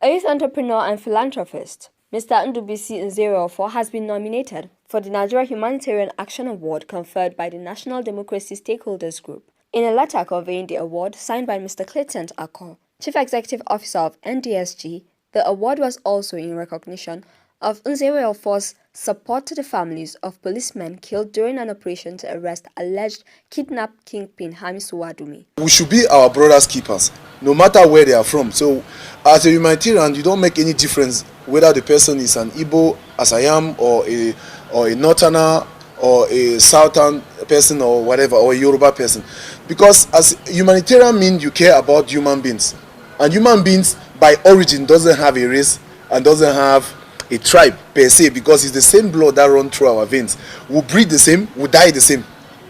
A youth entrepreneur and philanthropist, Mr. Ndubuisi Nzenweofor has been nominated for the Nigerian Humanitarian Action Award conferred by the National Democracy Stakeholders Group. In a letter conveying the award signed by Mr. Clayton Akon, Chief Executive Officer of NDSG, the award was also in recognition of Nzenweofor's support to the families of policemen killed during an operation to arrest alleged kidnapped kingpin Hamisu Wadumi. We should be our brothers' keepers, no matter where they are from. So, as a humanitarian, you don't make any difference whether the person is an Igbo, as I am, or a Northerner, or a Southern person, or whatever, or a Yoruba person. Because as humanitarian means you care about human beings. And human beings, by origin, doesn't have a race and doesn't have a tribe per se, because it's the same blood that runs through our veins. We breathe the same, we die the same,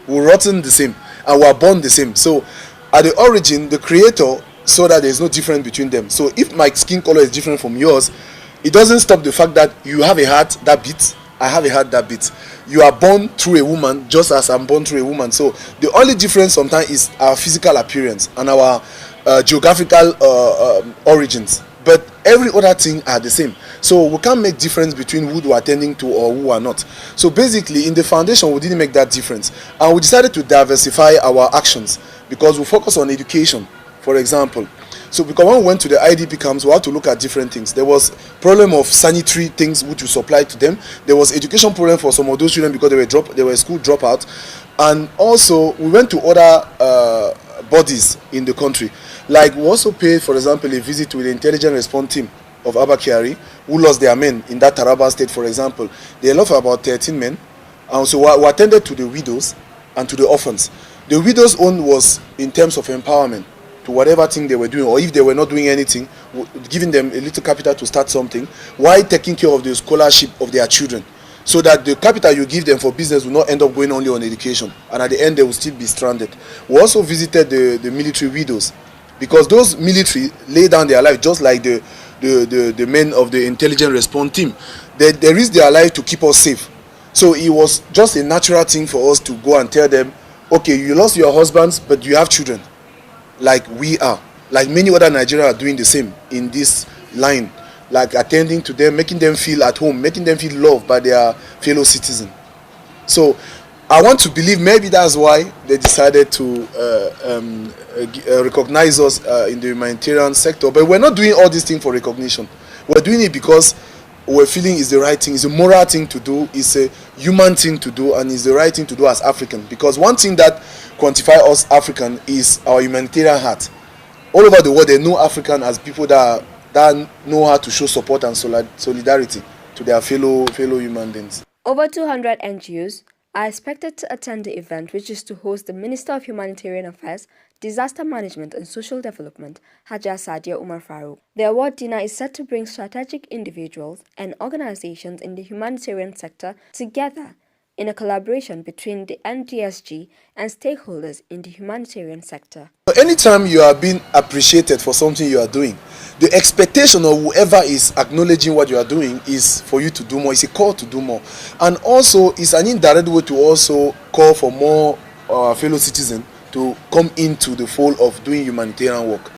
we rotten the same, and we are born the same. So at the origin, the creator saw that there is no difference between them. So if my skin color is different from yours, it doesn't stop the fact that you have a heart that beats, I have a heart that beats. You are born through a woman just as I'm born through a woman. So the only difference sometimes is our physical appearance and our geographical origins. But every other thing are the same. So we can't make difference between who we are attending to or who are not. So basically in the foundation we didn't make that difference. And we decided to diversify our actions because we focus on education, for example. So because when we went to the IDP camps, we had to look at different things. There was problem of sanitary things which we supplied to them. There was education problem for some of those children because they were school dropouts. And also we went to other bodies in the country. Like we also paid, for example, a visit to the intelligence response team of Abakari who lost their men in that Taraba state, for example. They lost about 13 men. And so we attended to the widows and to the orphans. The widows' own was in terms of empowerment to whatever thing they were doing, or if they were not doing anything, giving them a little capital to start something, while taking care of the scholarship of their children, so that the capital you give them for business will not end up going only on education, and at the end they will still be stranded. We also visited the military widows, because those military lay down their life just like the men of the intelligence response team. They risk their life to keep us safe. So it was just a natural thing for us to go and tell them, okay, you lost your husbands, but you have children. Like we are, like many other Nigerians are doing the same in this line, like attending to them, making them feel at home, making them feel loved by their fellow citizens. So I want to believe maybe that's why they decided to recognize us in the humanitarian sector. But we're not doing all these things for recognition. We're doing it because we're feeling it's the right thing, it's a moral thing to do, it's a human thing to do, and it's the right thing to do as African. Because one thing that quantify us African is our humanitarian heart. All over the world they know African as people that know how to show support and solidarity to their fellow human beings. Over 200 NGOs are expected to attend the event, which is to host the Minister of Humanitarian Affairs, Disaster Management and Social Development, Haja Sadia Umar Farouk. The award dinner is set to bring strategic individuals and organizations in the humanitarian sector together in a collaboration between the NDSG and stakeholders in the humanitarian sector. Anytime you are being appreciated for something you are doing, the expectation of whoever is acknowledging what you are doing is for you to do more. It's a call to do more. And also, it's an indirect way to also call for more fellow citizens to come into the fold of doing humanitarian work.